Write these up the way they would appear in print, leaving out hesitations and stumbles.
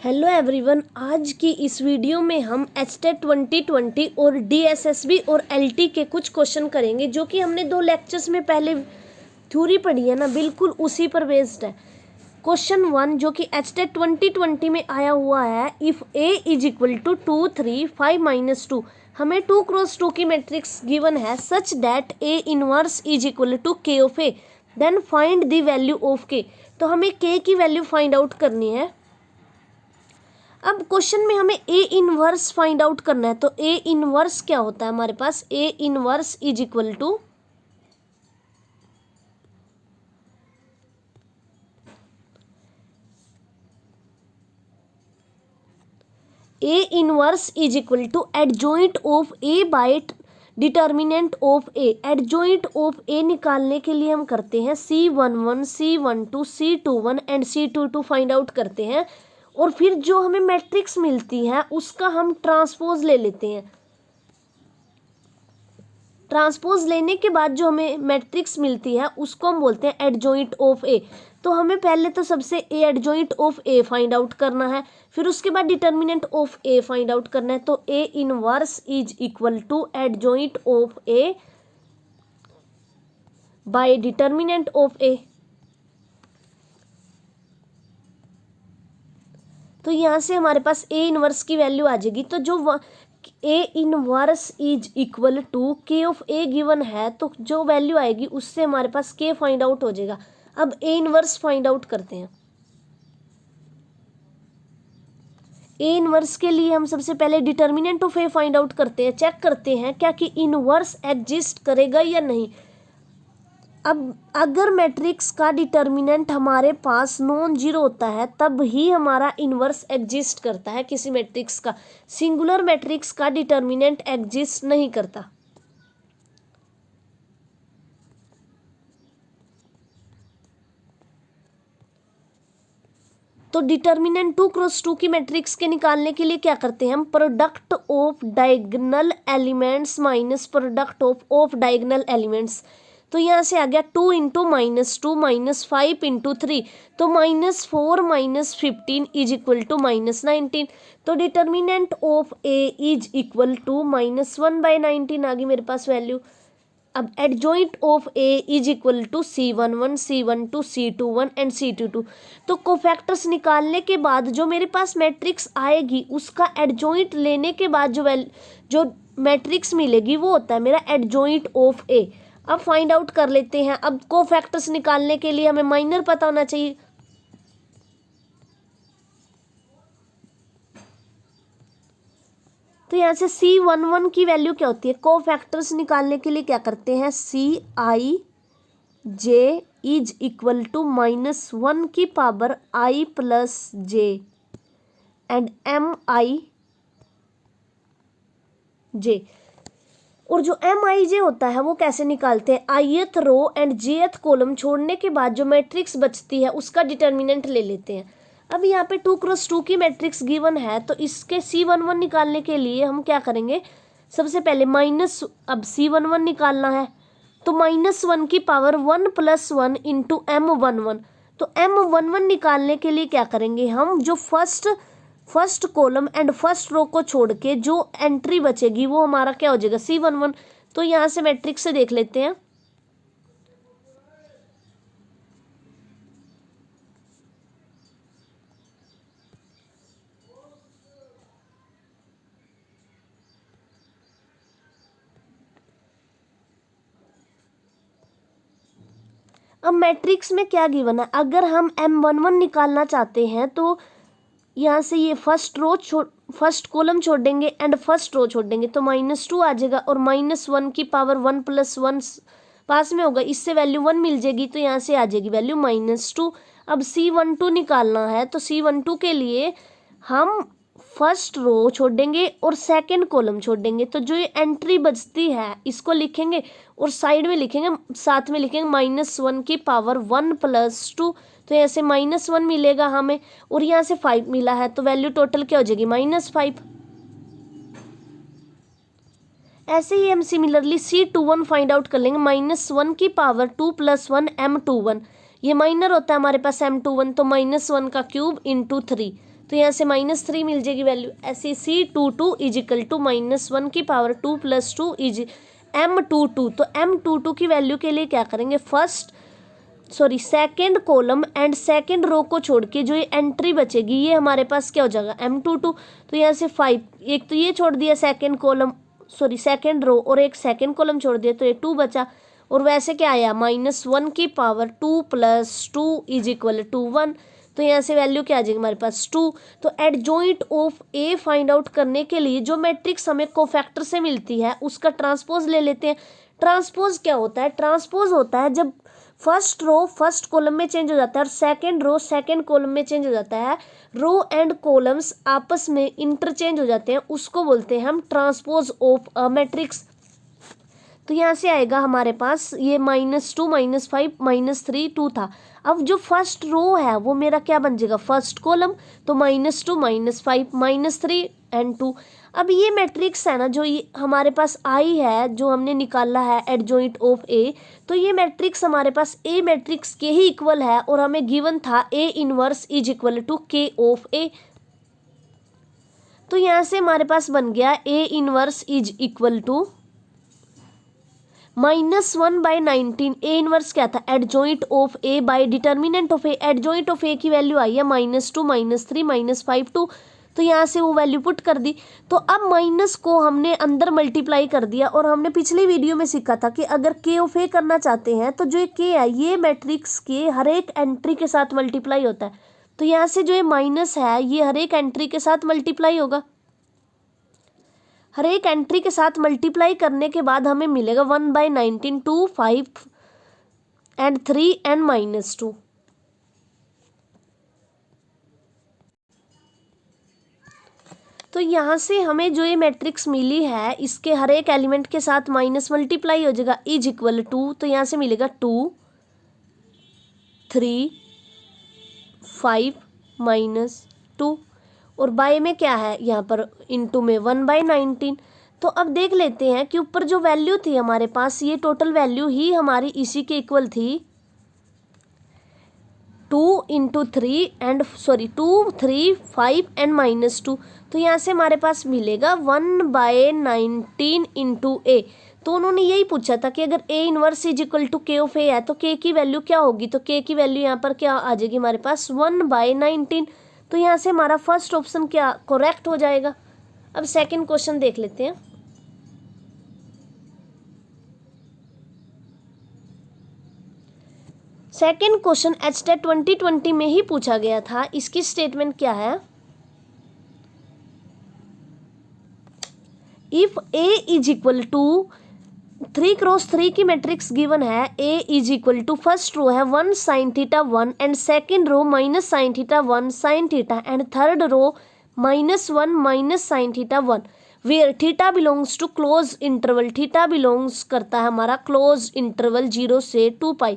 Hello everyone, आज की इस वीडियो में हम एचटेट 2020 और डीएसएसबी और एलटी के कुछ क्वेश्चन करेंगे जो कि हमने 2 लेक्चर्स में पहले थ्योरी पढ़ी है ना, बिल्कुल उसी पर बेस्ड है। क्वेश्चन 1 जो कि एचटेट 2020 में आया हुआ है, if A is equal to 2 3 5 -2, हमें 2 क्रॉस 2 की मैट्रिक्स गिवन है such that A inverse is equal to K of A, then find the value of K. तो हमें के की वैल्यू फाइंड आउट करनी है। अब क्वेश्चन में हमें ए इनवर्स फाइंड आउट करना है, तो ए इनवर्स क्या होता है हमारे पास, A inverse is equal to adjoint of A by determinant of A. Adjoint of A निकालने के लिए हम करते हैं C11 C12 C21 and C22 find out करते हैं, और फिर जो हमें मैट्रिक्स मिलती है उसका हम ट्रांसपोज ले लेते हैं। ट्रांसपोज लेने के बाद जो हमें मैट्रिक्स मिलती है उसको हम बोलते हैं एडजॉइंट ऑफ ए। तो हमें पहले तो सबसे A adjoint of A find out करना है, फिर उसके बाद determinant of A find out करना है। तो A inverse is equal to adjoint of A by determinant of A. तो यहाँ से हमारे पास ए इनवर्स की वैल्यू आ जाएगी। तो जो A inverse is equal to K of A given है, तो जो वैल्यू आएगी उससे हमारे पास के फाइंड आउट हो जाएगा। अब ए इनवर्स फाइंड आउट करते हैं। ए इनवर्स के लिए हम सबसे पहले determinant of A find out करते हैं, चेक करते हैं क्या कि इनवर्स एग्जिस्ट करेगा या नहीं। अब अगर मैट्रिक्स का डिटर्मिनेंट हमारे पास नॉन जीरो होता है तब ही हमारा इनवर्स एग्जिस्ट करता है किसी मैट्रिक्स का। सिंगुलर मैट्रिक्स का डिटर्मिनेंट एग्जिस्ट नहीं करता। तो डिटर्मिनेंट 2 क्रॉस 2 की मैट्रिक्स के निकालने के लिए क्या करते हैं हम, product of diagonal elements minus product of diagonal elements. तो यहाँ से आ गया 2 इंटू -2 -5 इंटू 3, तो -4 -15 इज इक्वल टू -19। तो determinant of A is equal to -1/19 आ गई मेरे पास वैल्यू। अब adjoint of A is equal to C11 C12 C21 and C22। तो कोफैक्टर्स निकालने के बाद जो मेरे पास मैट्रिक्स आएगी उसका एडजॉइंट लेने के बाद जो मैट्रिक्स मिलेगी वो होता है मेरा एडजॉइंट ऑफ ए। अब फाइंड आउट कर लेते हैं। अब कोफैक्टर्स निकालने के लिए हमें माइनर पता होना चाहिए। तो यहाँ से C11 की वैल्यू क्या होती है, कोफैक्टर्स निकालने के लिए क्या करते हैं, Cij इज इक्वल टू -1 की power i plus j and Mij। और जो Mij होता है वो कैसे निकालते हैं, ith row and jth column छोड़ने के बाद जो मैट्रिक्स बचती है उसका डिटर्मिनेंट ले लेते हैं। अब यहाँ पे 2 क्रॉस 2 की मैट्रिक्स गिवन है, तो इसके C11 निकालने के लिए हम क्या करेंगे, सबसे पहले अब C11 निकालना है तो -1 की पावर 1 + 1 इंटू M11। तो M11 निकालने के लिए क्या करेंगे हम, जो first column and first row को छोड़ के जो एंट्री बचेगी वो हमारा क्या हो जाएगा, C11। तो यहाँ से मैट्रिक्स से देख लेते हैं। अब मैट्रिक्स में क्या गिवन है, अगर हम M11 निकालना चाहते हैं तो यहाँ से ये फर्स्ट कॉलम छोड़ देंगे एंड फर्स्ट रो छोड़ देंगे, तो -2 आ जाएगा और -1 की पावर 1 + 1 पास में होगा, इससे वैल्यू 1 मिल जाएगी, तो यहाँ से आ जाएगी वैल्यू -2। अब C12 निकालना है तो C12 के लिए हम फर्स्ट रो छोड़ देंगे और सेकंड कॉलम छोड़ देंगे, तो जो ये एंट्री बचती है इसको लिखेंगे और साइड में लिखेंगे, साथ में लिखेंगे -1 की पावर 1 + 2। तो यहाँ से -1 मिलेगा हमें और यहाँ से 5 मिला है, तो वैल्यू टोटल क्या हो जाएगी, -5। ऐसे ही हम सिमिलरली C21 फाइंड आउट कर लेंगे, -1 की पावर 2 + 1 M21। ये माइनर होता है हमारे पास M21, तो -1 का क्यूब इंटू 3, तो यहाँ से -3 मिल जाएगी वैल्यू। ऐसे C22 इज इक्वल टू -1 की पावर 2 + 2 इज M22। तो M22 की वैल्यू के लिए क्या करेंगे, second column and second row को छोड़ के जो ये एंट्री बचेगी ये हमारे पास क्या हो जाएगा, M22। तो यहाँ से 5, एक तो ये छोड़ दिया सेकेंड कॉलम, सेकेंड रो, और एक सेकेंड कॉलम छोड़ दिया तो ये 2 बचा। और वैसे क्या आया, -1 की पावर 2 + 2 इज इक्वल टू 1। तो यहाँ से वैल्यू क्या आ जाएगी हमारे पास 2। तो adjoint of A find out करने के लिए जो मैट्रिक्स हमें कोफैक्टर से मिलती है उसका ट्रांसपोज ले लेते हैं। ट्रांसपोज क्या होता है, ट्रांसपोज होता है जब फर्स्ट रो फर्स्ट कॉलम में चेंज हो जाता है और सेकंड रो सेकंड कॉलम में चेंज हो जाता है, रो एंड कॉलम्स आपस में इंटरचेंज हो जाते हैं, उसको बोलते हैं हम ट्रांसपोज ऑफ अ मैट्रिक्स। तो यहाँ से आएगा हमारे पास ये -2 -5 -3 2 था। अब जो फर्स्ट रो है वो मेरा क्या बन जाएगा, फर्स्ट कॉलम, तो -2 -5 -3 एंड 2। अब ये मैट्रिक्स है ना जो ये हमारे पास आई है, जो हमने निकाला है एडजॉइंट ऑफ ए, तो ये मैट्रिक्स हमारे पास ए मैट्रिक्स के ही इक्वल है और हमें गिवन था A inverse is equal to K of A. तो यहाँ से हमारे पास बन गया A inverse is equal to -1/19। A inverse क्या था, adjoint of A by determinant of A. Adjoint of A की वैल्यू आई है -2 -3 -5 2। तो यहाँ से वो वैल्यू पुट कर दी। तो अब माइनस को हमने अंदर मल्टीप्लाई कर दिया और हमने पिछली वीडियो में सीखा था कि अगर के ऑफ ए करना चाहते हैं तो जो ये के है ये मैट्रिक्स के हर एक एंट्री के साथ मल्टीप्लाई होता है। तो यहाँ से जो ये माइनस है ये हर एक एंट्री के साथ मल्टीप्लाई होगा। हर एक एंट्री के साथ मल्टीप्लाई करने के बाद हमें मिलेगा 1/19 2 5 एंड 3 एंड -2। तो यहाँ से हमें जो ये मैट्रिक्स मिली है इसके हर एक एलिमेंट के साथ माइनस मल्टीप्लाई हो जाएगा इज इक्वल टू। तो यहाँ से मिलेगा 2 3 5 -2 और बाय में क्या है यहाँ पर इनटू में 1/19। तो अब देख लेते हैं कि ऊपर जो वैल्यू थी हमारे पास ये टोटल वैल्यू ही हमारी इसी के इक्वल थी 2 × 2 3 5 एंड -2। तो यहाँ से हमारे पास मिलेगा 1/19 × a। तो उन्होंने यही पूछा था कि अगर A inverse is equal to K of A है तो K की वैल्यू क्या होगी। तो K की वैल्यू यहाँ पर क्या आ जाएगी हमारे पास 1/19। तो यहाँ से हमारा फर्स्ट ऑप्शन क्या करेक्ट हो जाएगा। अब सेकंड क्वेश्चन देख लेते हैं। सेकंड क्वेश्चन HTET 2020 में ही पूछा गया था। इसकी स्टेटमेंट क्या है, if A is equal to 3 × 3 की मैट्रिक्स गिवन है। A is equal to first row है 1 sin θ 1 and second row -sin θ 1 sin θ and third row -1 sin θ 1 where theta belongs to close interval. Theta belongs करता है हमारा close interval 0 से 2π।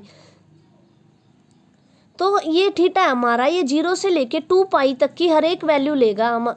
तो ये theta हमारा ये 0 से लेके 2π तक की हर एक वैल्यू लेगा हम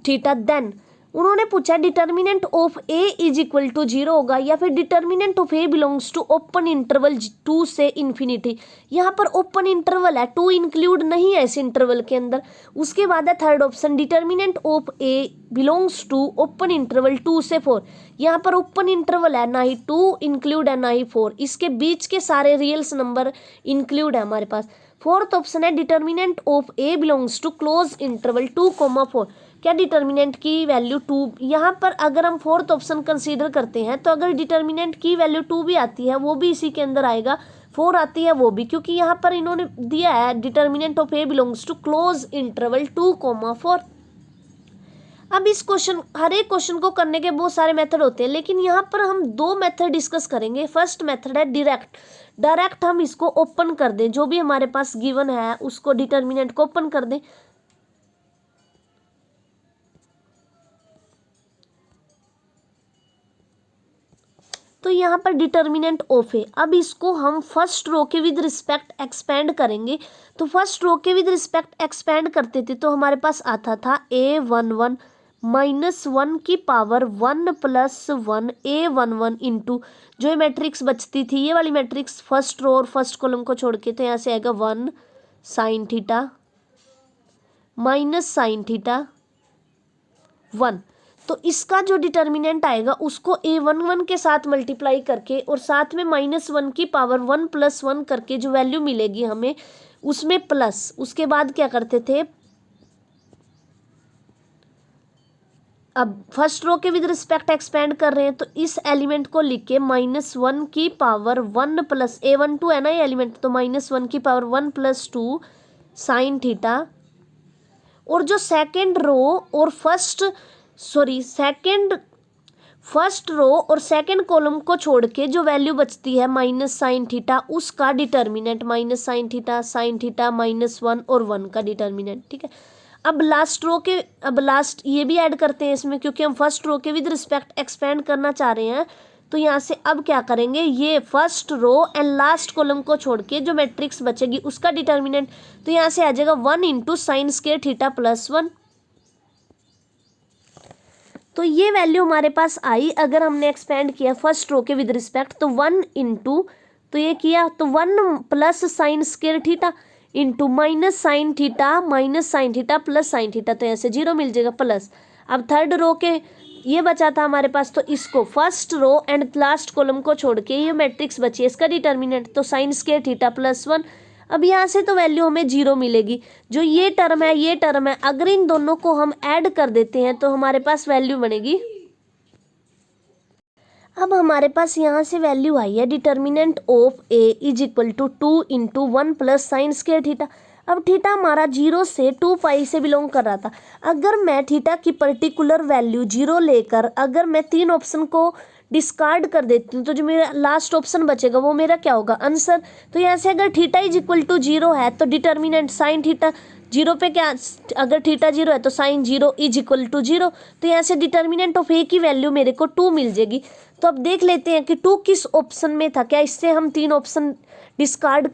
थीटा। देन उन्होंने पूछा determinant of A is equal to 0 होगा या फिर determinant of A belongs to open interval 2 से इन्फिनिटी। यहाँ पर ओपन इंटरवल है, 2 इंक्लूड नहीं है इस इंटरवल के अंदर। उसके बाद है third option determinant of A belongs to open interval 2 से 4। यहाँ पर ओपन इंटरवल है, ना ही 2 इंक्लूड है ना ही 4, इसके बीच के सारे रियल्स नंबर इंक्लूड है हमारे पास। फोर्थ ऑप्शन है determinant of A belongs to close interval 2, 4। क्या डिटर्मिनेंट की वैल्यू 2। यहाँ पर अगर हम फोर्थ ऑप्शन कंसीडर करते हैं तो अगर डिटर्मिनेंट की वैल्यू 2 भी आती है वो भी इसी के अंदर आएगा, 4 आती है वो भी, क्योंकि यहाँ पर इन्होंने दिया है determinant of A belongs to close interval 2, 4। अब इस क्वेश्चन हर एक क्वेश्चन को करने के बहुत सारे मेथड होते हैं, लेकिन यहाँ पर हम 2 मेथड डिस्कस करेंगे। फर्स्ट मेथड है डायरेक्ट हम इसको ओपन कर दें, जो भी हमारे पास गिवन है उसको डिटर्मिनेंट को ओपन कर दें। तो यहाँ पर डिटर्मिनेंट ऑफ ए, अब इसको हम फर्स्ट रो के विद रिस्पेक्ट एक्सपेंड करेंगे। तो फर्स्ट रो के विद रिस्पेक्ट एक्सपेंड करते थे तो हमारे पास आता था A11 -1 की पावर 1 + 1 A11 इंटू जो ये मैट्रिक्स बचती थी ये वाली मैट्रिक्स फर्स्ट रो और फर्स्ट कॉलम को छोड़ के, तो यहाँ से आएगा 1 sin θ माइनस साइन थीटा 1। तो इसका जो डिटर्मिनेंट आएगा उसको a11 के साथ मल्टीप्लाई करके और साथ में -1 की पावर 1 + 1 करके जो वैल्यू मिलेगी हमें उसमें प्लस, उसके बाद क्या करते थे, अब फर्स्ट रो के विद रिस्पेक्ट एक्सपेंड कर रहे हैं तो इस एलिमेंट को लिख के -1 की पावर 1 प्लस a12 है ना ये एलिमेंट, तो -1 की पावर 1 + 2 साइन थीटा। और जो सेकेंड रो और फर्स्ट रो और सेकेंड कॉलम को छोड़ के जो वैल्यू बचती है माइनस साइन थीटा, उसका डिटर्मिनेंट माइनस साइन थीटा -1 और 1 का डिटर्मिनेंट। ठीक है, अब लास्ट ये भी ऐड करते हैं इसमें, क्योंकि हम फर्स्ट रो के विद रिस्पेक्ट एक्सपेंड करना चाह रहे हैं। तो यहाँ से अब क्या करेंगे, ये first row and last column को छोड़ के जो मैट्रिक्स बचेगी उसका डिटर्मिनेंट, तो यहाँ से आ जाएगा 1 × sin² थीटा +1। तो ये वैल्यू हमारे पास आई। अगर हमने एक्सपेंड किया फर्स्ट रो के विद रिस्पेक्ट तो 1 × तो ये किया तो 1 + sin² theta into -sin theta + sin theta, तो ऐसे 0 मिल जाएगा प्लस। अब थर्ड रो के ये बचा था हमारे पास, तो इसको first row and last column को छोड़ के ये मैट्रिक्स बची है, इसका डिटर्मिनेंट तो sin² थीटा +1। अब यहाँ से तो वैल्यू हमें 0 मिलेगी। जो ये टर्म है, अगर इन दोनों को हम ऐड कर देते हैं तो हमारे पास वैल्यू बनेगी। अब हमारे पास यहाँ से वैल्यू आई है determinant of a = 2 × 1 + sin² theta. अब थीटा हमारा 0 से 2π से बिलोंग कर रहा था। अगर मैं थीटा की पर्टिकुलर वैल्यू 0 लेकर अगर मैं 3 ऑप्शन को डिस्कार्ड कर देती हूँ तो जो मेरा लास्ट ऑप्शन बचेगा वो मेरा क्या होगा, आंसर। तो यहाँ से अगर थीटा = 0 है तो डिटर्मिनेंट साइन थीटा 0 पे क्या, अगर थीटा 0 है तो साइन 0 = 0। तो यहाँ से डिटर्मिनेंट ऑफ a की वैल्यू मेरे को 2 मिल जाएगी। तो अब देख लेते हैं कि 2 किस ऑप्शन में था, क्या इससे हम 3 ऑप्शन डिस्कार्ड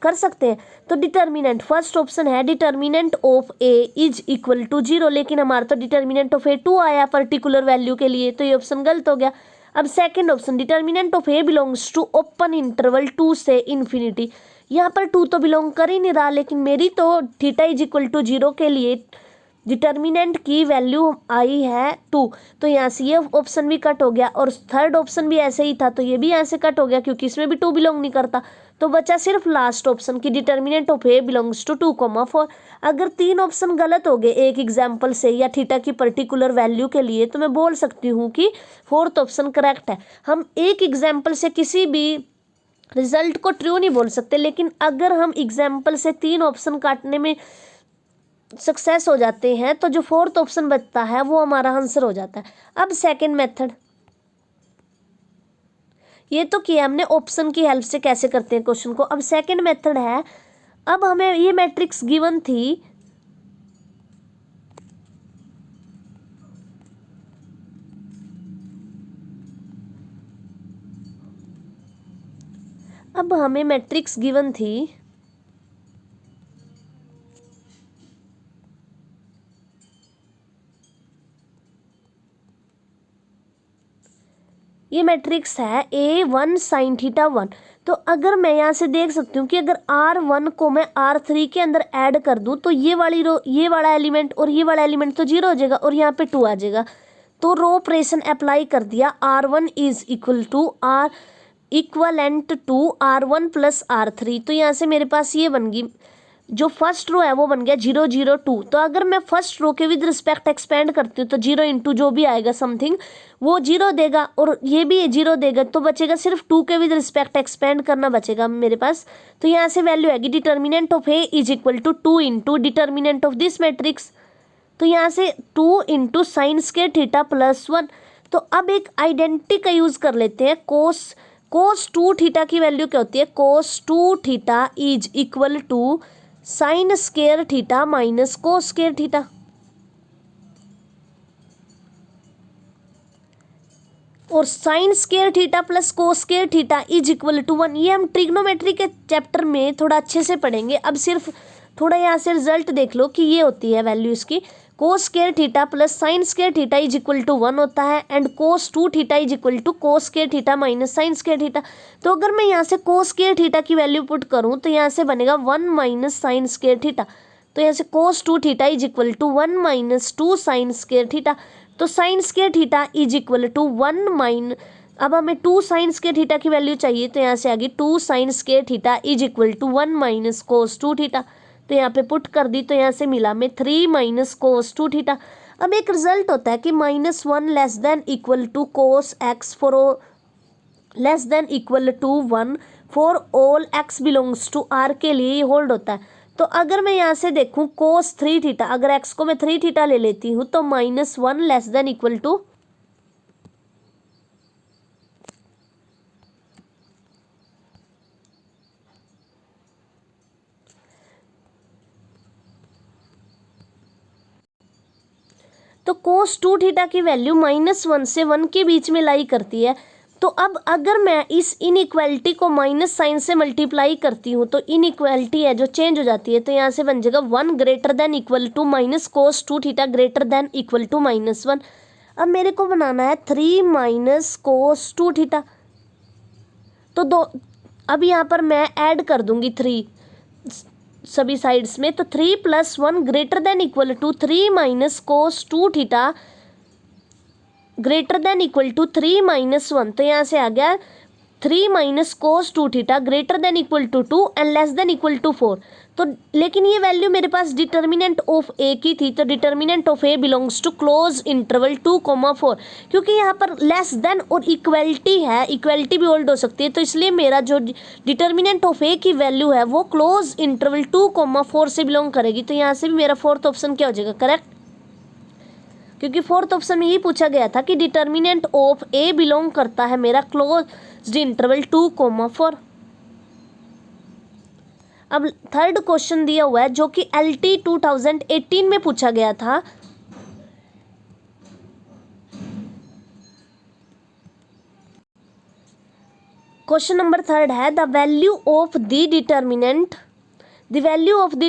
कर सकते हैं। तो डिटर्मिनेंट फर्स्ट ऑप्शन है डिटर्मिनेंट ऑफ a = 0, लेकिन हमारा तो डिटर्मिनेंट ऑफ a 2 आया पर्टिकुलर वैल्यू के लिए, तो ये ऑप्शन गलत हो गया। अब second option determinant of a belongs to open interval 2 से इन्फिनिटी, यहाँ पर 2 तो बिलोंग कर ही नहीं रहा, लेकिन मेरी तो थीटा = 0 के लिए डिटर्मिनेंट की वैल्यू आई है 2, तो यहाँ से ये ऑप्शन भी कट हो गया। और थर्ड ऑप्शन भी ऐसे ही था तो ये भी यहाँ से कट हो गया, क्योंकि इसमें भी 2 बिलोंग नहीं करता। तो बचा सिर्फ लास्ट ऑप्शन की determinant of a belongs to 2, 4। अगर 3 ऑप्शन गलत हो गए एक एग्जाम्पल से या थीटा की पर्टिकुलर वैल्यू के लिए, तो मैं बोल सकती हूँ कि फोर्थ ऑप्शन करेक्ट है। हम एक एग्जाम्पल से किसी भी रिजल्ट को ट्रू नहीं बोल सकते, लेकिन अगर हम एग्जाम्पल से 3 ऑप्शन काटने में सक्सेस हो जाते हैं तो जो फोर्थ ऑप्शन बचता है वो हमारा आंसर हो जाता है। अब सेकंड मेथड, ये तो किया हमने ऑप्शन की हेल्प से कैसे करते हैं क्वेश्चन को। अब सेकंड मेथड है, अब हमें ये मैट्रिक्स गिवन थी, अब हमें मैट्रिक्स गिवन थी, ये मैट्रिक्स है a1 sin थीटा 1। तो अगर मैं यहाँ से देख सकती हूँ कि अगर R1 को मैं R3 के अंदर ऐड कर दूँ तो ये वाला एलिमेंट और ये वाला एलिमेंट तो 0 हो जाएगा और यहाँ पे 2 आ जाएगा। तो रो ऑपरेशन अप्लाई कर दिया, R1 equivalent to R1 + R3। तो यहाँ से मेरे पास ये बन गई, जो फर्स्ट रो है वो बन गया 0 0 2। तो अगर मैं फर्स्ट रो के विद रिस्पेक्ट एक्सपेंड करती हूँ तो 0 × जो भी आएगा समथिंग वो 0 देगा और ये भी 0 देगा, तो बचेगा सिर्फ 2 के विद रिस्पेक्ट एक्सपेंड करना बचेगा मेरे पास। तो यहाँ से वैल्यू आएगी determinant of a = 2 × determinant of this matrix, तो यहाँ से 2 × sin² थीटा +1। तो अब एक आइडेंटिटी का यूज़ कर लेते हैं, cos 2 थीटा की वैल्यू क्या होती है, cos 2 theta = sin² theta - cos² theta. और sin² थीटा + cos² थीटा = 1। ये हम ट्रिग्नोमेट्री के चैप्टर में थोड़ा अच्छे से पढ़ेंगे। अब सिर्फ थोड़ा यहाँ से रिजल्ट देख लो कि ये होती है वैल्यू इसकी, cos² थीटा + sin² थीटा = 1 होता है and cos 2 theta = cos² theta - sin² theta. तो अगर मैं यहाँ से cos² थीटा की वैल्यू पुट करूँ तो यहाँ से बनेगा 1 - sin² थीटा। तो यहाँ से cos 2 theta is equal to 1 minus 2 sine square theta. तो sine square theta is equal to 1 minus, अब हमें 2 साइन स्क्वायर थीटा की वैल्यू चाहिए, तो यहाँ से आ गई 2 sine square theta is equal to 1 minus cos 2 theta. तो यहाँ पे पुट कर दी, तो यहाँ से मिला हमें 3 माइनस कोस 2 थीटा। अब एक रिजल्ट होता है कि -1 less than equal to cos x for less than equal to 1 for all x belongs to R के लिए ये होल्ड होता है। तो अगर मैं यहाँ से देखूँ कोस 3 थीटा, अगर एक्स को मैं 3 थीटा ले लेती हूँ तो -1 लेस देन इक्वल टू तो कोस 2 थीटा की वैल्यू -1 से 1 के बीच में लाई करती है। तो अब अगर मैं इस इनइक्वालिटी को माइनस साइन से मल्टीप्लाई करती हूँ तो इनइक्वालिटी है जो चेंज हो जाती है। तो यहाँ से बन जाएगा 1 greater than equal to minus cos 2 theta greater than equal to -1। अब मेरे को बनाना है 3 माइनस कोस 2 थीटा। तो अब यहाँ पर मैं ऐड कर दूंगी 3 सभी साइड्स में, तो 3 + 1 greater than equal to 3 minus cos 2 theta greater than equal to 3 minus 1। तो यहाँ से आ गया 3 minus cos 2 theta greater than equal to 2 and less than equal to 4। तो लेकिन ये वैल्यू मेरे पास डिटर्मिनेंट ऑफ ए की थी, तो determinant of A belongs to close interval 2,4, क्योंकि यहाँ पर लेस देन और इक्वलिटी है, इक्वलिटी भी होल्ड हो सकती है, तो इसलिए मेरा जो डिटर्मिनेंट ऑफ ए की वैल्यू है वो क्लोज इंटरवल 2,4 से बिलोंग करेगी। तो यहाँ से भी मेरा फोर्थ ऑप्शन क्या हो जाएगा, करेक्ट, क्योंकि फोर्थ ऑप्शन में ये पूछा गया था कि डिटर्मिनेंट ऑफ ए बिलोंग करता है मेरा क्लोज्ड इंटरवल 2,4। अब थर्ड क्वेश्चन दिया हुआ है जो कि LT 2018 में पूछा गया था। क्वेश्चन नंबर थर्ड है the value of the determinant, the value of the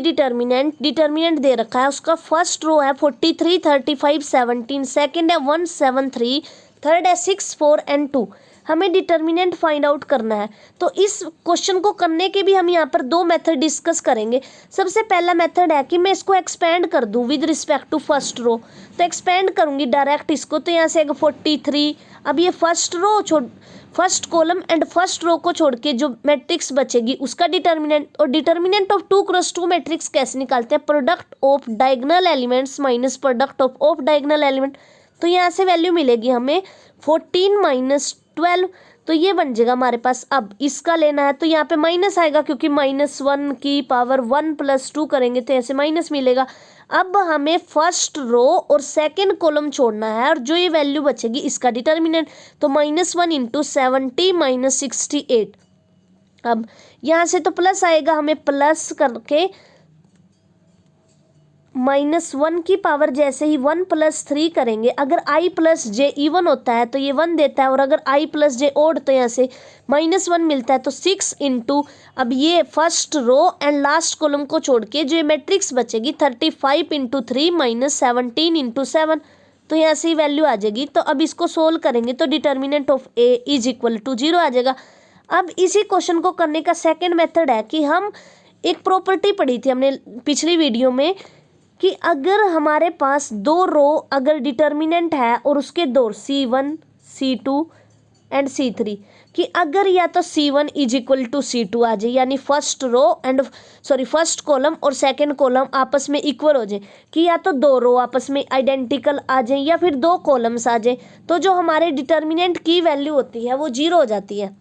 determinant दे रखा है, उसका फर्स्ट रो है 43, 35, 17, सेकेंड है 1, 7, 3, थर्ड है 6, 4 एंड 2। हमें डिटर्मिनेंट फाइंड आउट करना है। तो इस क्वेश्चन को करने के भी हम यहाँ पर 2 मेथड डिस्कस करेंगे। सबसे पहला मेथड है कि मैं इसको एक्सपेंड कर दूँ with respect to first row. तो एक्सपेंड करूँगी डायरेक्ट इसको, तो यहाँ से आएगा 43। अब ये first column and first row को छोड़ के जो मैट्रिक्स बचेगी उसका डिटर्मिनेंट, और डिटर्मिनेंट ऑफ 2x2 मैट्रिक्स कैसे निकालते हैं, product of diagonal elements minus product of diagonal element. तो यहाँ से वैल्यू मिलेगी हमें 14 माइनस 12, तो ये बन जाएगा हमारे पास। अब इसका लेना है तो यहाँ पे माइनस आएगा, क्योंकि -1 की पावर 1 + 2 करेंगे तो ऐसे माइनस मिलेगा। अब हमें फर्स्ट रो और सेकंड कॉलम छोड़ना है, और जो ये वैल्यू बचेगी इसका डिटर्मिनेंट, तो -1 × 70 - 68। अब यहाँ से तो प्लस आएगा, हमें प्लस करके -1 की पावर जैसे ही 1 + 3 करेंगे, अगर i + j इवन होता है तो ये 1 देता है, और अगर i + j ओड तो यहाँ से -1 मिलता है। तो 6 × अब ये first row and last column को छोड़ के जो मैट्रिक्स बचेगी 35 × 3 - 17 × 7, तो यहाँ से वैल्यू आ जाएगी। तो अब इसको सोल्व करेंगे तो determinant of A is equal to 0 आ जाएगा। अब इसी क्वेश्चन को करने का सेकेंड मेथड है कि हम एक प्रॉपर्टी पढ़ी थी हमने पिछली वीडियो में, कि अगर हमारे पास 2 रो अगर डिटर्मिनेंट है और उसके 2 C1, C2 एंड C3, कि अगर या तो C1 is equal to C2 आ जाए, यानी फर्स्ट कॉलम और सेकंड कॉलम आपस में इक्वल हो जाए, कि या तो 2 रो आपस में आइडेंटिकल आ जाए या फिर 2 कॉलम्स आ जाए, तो जो हमारे डिटर्मिनेंट की वैल्यू होती है वो 0 हो जाती है।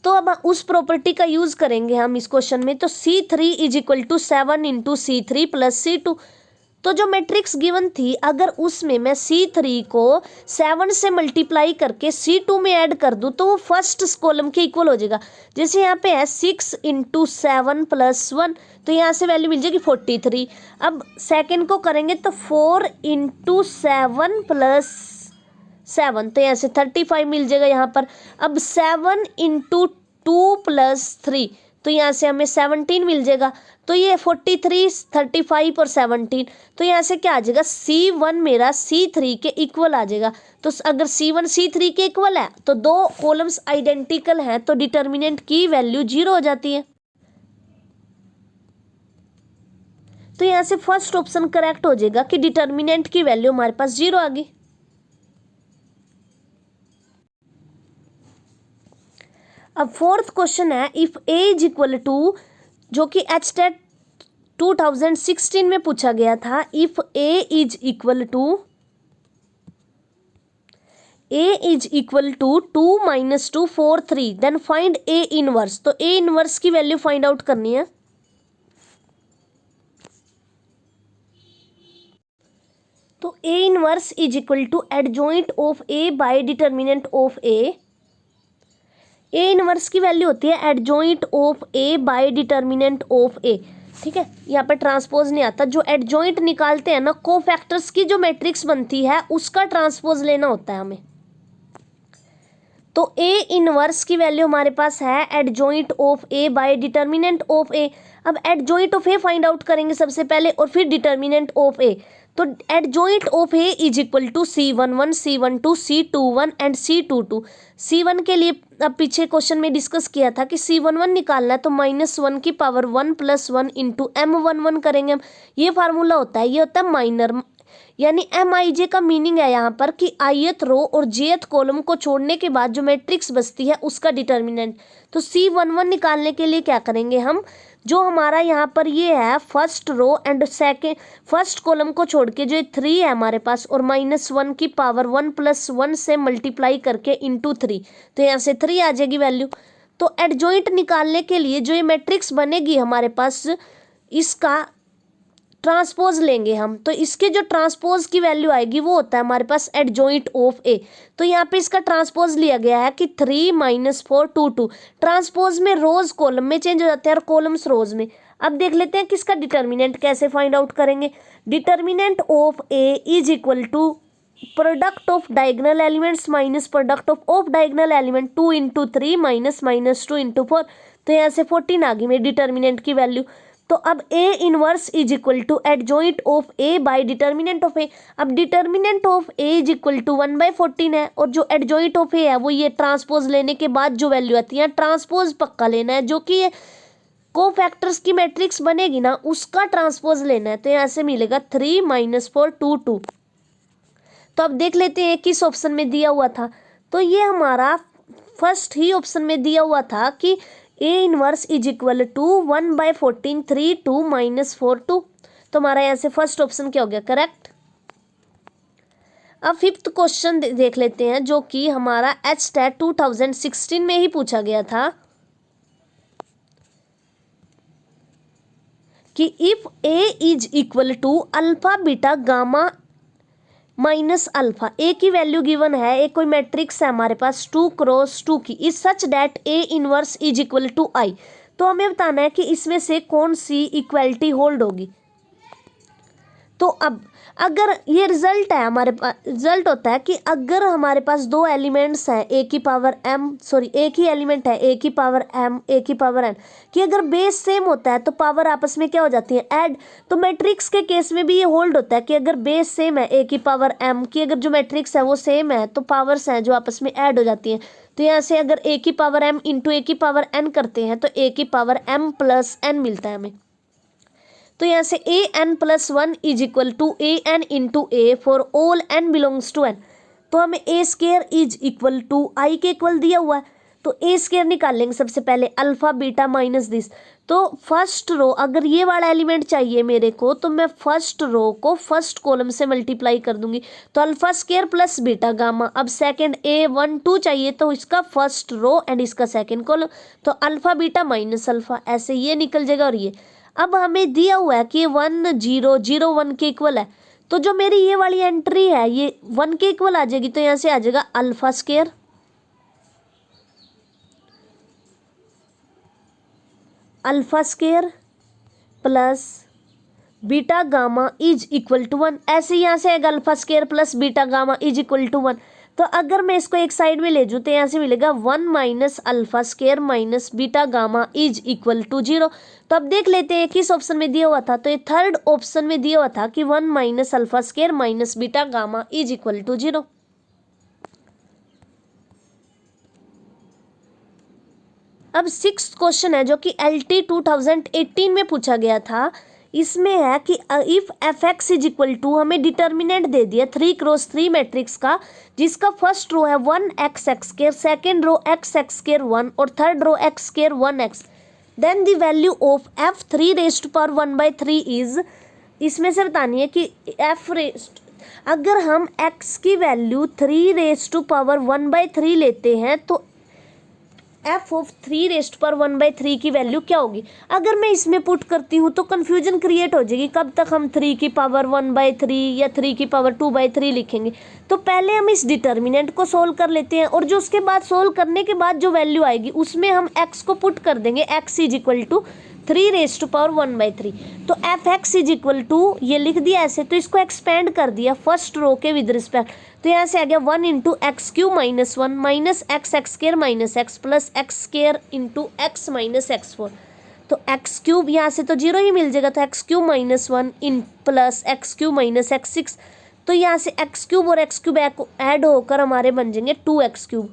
तो अब उस प्रॉपर्टी का यूज करेंगे हम इस क्वेश्चन में। तो C3 is equal to 7 × C3 + C2। तो जो मैट्रिक्स गिवन थी, अगर उसमें मैं C3 को 7 से मल्टीप्लाई करके C2 में ऐड कर दूं तो वो फर्स्ट कॉलम के इक्वल हो जाएगा। जैसे यहाँ पे है 6 × 7 + 1, तो यहाँ से वैल्यू मिल जाएगी 43। अब सेकंड को करेंगे तो 4 × 7 + 7, तो यहाँ से 35 मिल जाएगा यहाँ पर। अब 7 × 2 + 3, तो यहाँ से हमें 17 मिल जाएगा। तो ये 43, 35 और 17, तो यहाँ से क्या आ जाएगा, C1 मेरा C3 के इक्वल आ जाएगा। तो अगर C1 C3 के इक्वल है तो 2 कॉलम्स आइडेंटिकल हैं, तो डिटर्मिनेंट की वैल्यू 0 हो जाती है। तो यहाँ से फर्स्ट ऑप्शन करेक्ट हो जाएगा कि डिटर्मिनेंट की वैल्यू हमारे पास 0 आ गई। अब फोर्थ क्वेश्चन है, if A is equal to, जो कि एचटेट 2016 में पूछा गया था, if A is equal to 2 - 2 4 3 then find A inverse. तो ए इनवर्स की वैल्यू फाइंड आउट करनी है। तो A inverse is equal to adjoint of A by determinant of A. A inverse की वैल्यू होती है adjoint of A by determinant of A. ठीक है, यहाँ पे ट्रांसपोज नहीं आता। जो एडजॉइंट निकालते हैं ना, कोफैक्टर्स की जो मैट्रिक्स बनती है उसका ट्रांसपोज लेना होता है हमें। तो ए इनवर्स की वैल्यू हमारे पास है adjoint of A by determinant of A. अब adjoint of A find out करेंगे सबसे पहले और फिर डिटर्मिनेंट ऑफ ए। तो adjoint of A is equal to C11 C12 C21 and C22। C1 के लिए अब पीछे क्वेश्चन में डिस्कस किया था कि C11 निकालना है, तो -1 की पावर 1 + 1 इंटू M11 करेंगे हम। ये फार्मूला होता है, ये होता है माइनर, यानी MIJ का मीनिंग है यहाँ पर कि ith रो और jth कॉलम को छोड़ने के बाद जो मैट्रिक्स बचती है उसका डिटर्मिनेंट। तो C11 निकालने के लिए क्या करेंगे हम, जो हमारा यहाँ पर ये है first row and second first column को छोड़ के जो 3 है हमारे पास, और -1 की पावर 1 + 1 से मल्टीप्लाई करके इंटू 3, तो यहाँ से 3 आ जाएगी वैल्यू। तो एडजॉइंट निकालने के लिए जो ये मैट्रिक्स बनेगी हमारे पास, इसका ट्रांसपोज लेंगे हम। तो इसके जो ट्रांसपोज की वैल्यू आएगी वो होता है हमारे पास एडजॉइंट ऑफ ए। तो यहाँ पे इसका ट्रांसपोज लिया गया है कि 3 - 4 2 2। ट्रांसपोज में रोज कॉलम में चेंज हो जाते हैं और कॉलम्स रोज में। अब देख लेते हैं कि इसका डिटर्मिनेंट कैसे फाइंड आउट करेंगे। Determinant of A is equal to product of diagonal elements minus product of diagonal element 2 × 3 -2 × 4। तो यहाँ से 14 आ गई मेरी डिटर्मिनेंट की वैल्यू। तो अब A inverse is equal to adjoint of A by determinant of A. अब determinant of A is equal to 1/14 है, और जो एडजॉइंट ऑफ ए है वो ये ट्रांसपोज लेने के बाद जो वैल्यू आती है, ट्रांसपोज पक्का लेना है, जो कि ये कोफैक्टर्स की मैट्रिक्स बनेगी ना उसका ट्रांसपोज लेना है। तो यहाँ से मिलेगा 3 - 4 2 2। तो अब देख लेते हैं किस ऑप्शन में दिया हुआ था। तो ये हमारा फर्स्ट ही ऑप्शन में दिया हुआ था कि A inverse is equal to 1/14 3 2 - 4 2। तो हमारा यहाँ से फर्स्ट ऑप्शन क्या हो गया, करेक्ट। अब फिफ्थ क्वेश्चन देख लेते हैं, जो कि हमारा एचटेट 2016 में ही पूछा गया था कि if A is equal to alpha beta gamma minus alpha. A की वैल्यू गिवन है, एक कोई मैट्रिक्स है हमारे पास 2 × 2 की, is such that A inverse is equal to I. तो हमें बताना है कि इसमें से कौन सी इक्वलिटी होल्ड होगी। तो अब अगर ये रिजल्ट है हमारे पास, रिजल्ट होता है कि अगर हमारे पास दो एलिमेंट्स हैं एक ही एलिमेंट है ए की पावर m ए की पावर n, कि अगर बेस सेम होता है तो पावर आपस में क्या हो जाती है, ऐड। तो मैट्रिक्स के केस में भी ये होल्ड होता है कि अगर बेस सेम है ए की पावर m की, अगर जो मैट्रिक्स है वो सेम है तो पावर्स हैं जो आपस में ऐड हो जाती हैं। तो यहाँ से अगर ए की पावर m इंटू ए की पावर n करते हैं तो ए की पावर m + n मिलता है हमें। तो यहाँ से an + 1 is equal to an into A for all n belongs to n। तो हमें a² is equal to i के इक्वल दिया हुआ है, तो a² निकाल लेंगे सबसे पहले, अल्फा बीटा माइनस दिस। तो फर्स्ट रो, अगर ये वाला एलिमेंट चाहिए मेरे को तो मैं फर्स्ट रो को फर्स्ट कॉलम से मल्टीप्लाई कर दूंगी, तो अल्फा² + बीटा गामा। अब सेकंड a1 2 चाहिए तो इसका फर्स्ट रो एंड इसका सेकंड कॉलम, तो अल्फा बीटा माइनस अल्फा, ऐसे ये निकल जाएगा। और ये अब हमें दिया हुआ है कि 1 0 0 1 के इक्वल है, तो जो मेरी ये वाली एंट्री है ये 1 के इक्वल आ जाएगी। तो यहाँ से आ जाएगा अल्फा² plus beta gamma is equal to 1। ऐसे यहाँ से आएगा अल्फा² plus beta gamma is equal to 1। तो अगर मैं इसको एक साइड में ले जाऊँ तो यहाँ से मिलेगा 1 - अल्फा² minus beta gamma is equal to 0। तो अब देख लेते हैं किस ऑप्शन में दिया हुआ था। तो ये थर्ड ऑप्शन में दिया हुआ था कि 1 - अल्फा² minus beta gamma is equal to 0। अब सिक्स्थ क्वेश्चन है जो कि LT 2018 में पूछा गया था। इसमें है कि if f x is equal to, हमें डिटर्मिनेंट दे दिया 3x3 मैट्रिक्स का, जिसका फर्स्ट रो है 1x(x²), सेकेंड रो x(x²) 1 और third row x² 1x, then the value of f3⁻1/3 is, इसमें से बतानी है कि अगर हम x की वैल्यू 3⁻1/3 लेते हैं तो f ऑफ 3⁻1/3 की वैल्यू क्या होगी। अगर मैं इसमें पुट करती हूँ तो कन्फ्यूजन क्रिएट हो जाएगी, कब तक हम 3⁻1/3 या 3⁻2/3 लिखेंगे। तो पहले हम इस डिटर्मिनेंट को सोल्व कर लेते हैं और जो उसके बाद सोल्व करने के बाद जो वैल्यू आएगी उसमें हम x को पुट कर देंगे, x इज इक्वल टू 3⁻1/3। तो f x is equal to, ये लिख दिया ऐसे, तो इसको एक्सपेंड कर दिया फर्स्ट रो के विद रिस्पेक्ट, तो यहाँ से आ गया 1 × x³ - 1 -x(x² - x plus x² × x - x4। तो x³ यहाँ से तो 0 ही मिल जाएगा, तो x³ - 1 in plus x³ - x6, तो यहाँ से x³ और x³ ऐड होकर हमारे बन जाएंगे 2x³।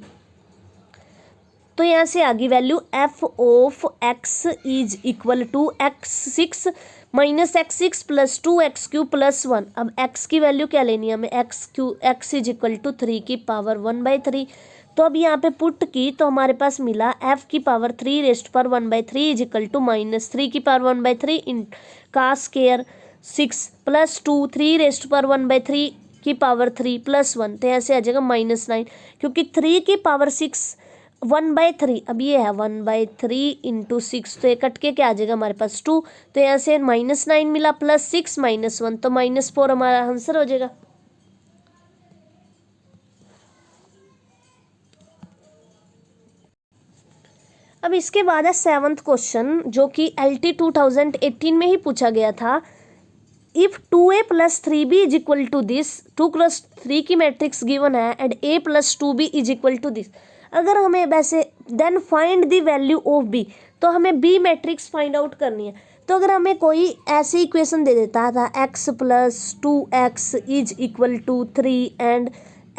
तो यहाँ से आ गई value f of x is equal to x6 - x6 plus 2x³ plus 1। अब x की वैल्यू क्या लेनी है हमें, x इज इक्वल टू 3⁻1/3। तो अब यहाँ पे पुट की तो हमारे पास मिला f की पावर 3⁻1/3 इज इक्वल टू -3⁻1/3 इन का स्केयर 6 प्लस 2 3⁻1/3 की पावर 3 प्लस 1, तो यहाँ से आ जाएगा -9, क्योंकि 3 की पावर 6 1/3, अब ये है 1/3 × 6, तो ये कट के क्या आ जाएगा हमारे पास 2, तो यहाँ से -9 मिला प्लस 6 -1, तो -4 हमारा आंसर हो जाएगा। अब इसके बाद है 7th क्वेश्चन, जो कि LT 2018 में ही पूछा गया था। If 2a + 3b is equal to this, 2x3 की मैट्रिक्स गिवन है and a + 2b is equal to this, अगर हमें वैसे then find the value of b, तो हमें b मैट्रिक्स फाइंड आउट करनी है। तो अगर हमें कोई ऐसी इक्वेशन दे देता था x + 2x is equal to 3 and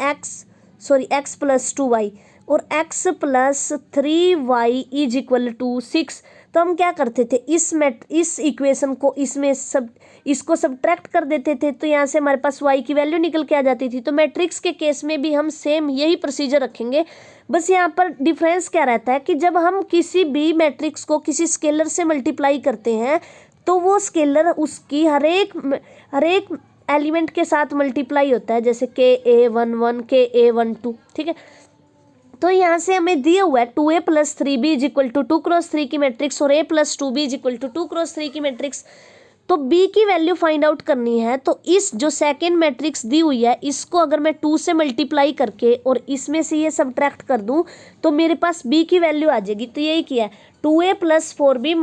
x + 2y और x + 3y is equal to 6, तो हम क्या करते थे, इस इक्वेशन को इसको सब्ट्रैक्ट कर देते थे, तो यहाँ से हमारे पास y की वैल्यू निकल के आ जाती थी। तो मैट्रिक्स के केस में भी हम सेम यही प्रोसीजर रखेंगे, बस यहाँ पर डिफरेंस क्या रहता है कि जब हम किसी भी मैट्रिक्स को किसी स्केलर से मल्टीप्लाई करते हैं तो वो स्केलर उसकी हर एक एलिमेंट के साथ मल्टीप्लाई होता है, जैसे KA11 KA12, ठीक है। तो यहाँ से हमें दिया हुआ है 2a + 3b is equal to 2x3 की मैट्रिक्स और a + 2b is equal to 2x3 की मैट्रिक्स, तो b की वैल्यू फाइंड आउट करनी है। तो इस जो सेकेंड मैट्रिक्स दी हुई है इसको अगर मैं 2 से मल्टीप्लाई करके और इसमें से ये सब्ट्रैक्ट कर दूं तो मेरे पास b की वैल्यू आ जाएगी। तो यही किया है, 2a + 4b -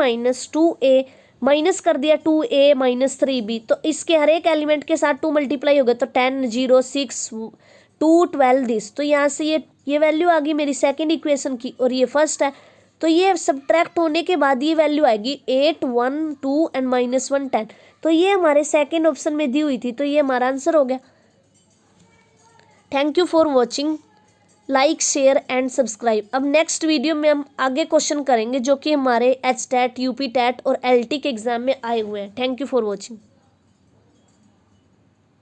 2a माइनस कर दिया 2a - 3b, तो इसके हर एक एलिमेंट के साथ 2 मल्टीप्लाई हो गया, तो 10 0 6 2 12 दिस, तो यहाँ से ये वैल्यू आ गई मेरी सेकेंड इक्वेशन की और ये फर्स्ट है। तो ये सब्ट्रैक्ट होने के बाद ये वैल्यू आएगी 8 1 2 एंड -1 10, तो ये हमारे सेकेंड ऑप्शन में दी हुई थी, तो ये हमारा आंसर हो गया। Thank you for watching, like share and subscribe. अब नेक्स्ट वीडियो में हम आगे क्वेश्चन करेंगे जो कि हमारे HTET UP TET और LT के एग्जाम में आए हुए हैं। Thank you for watching.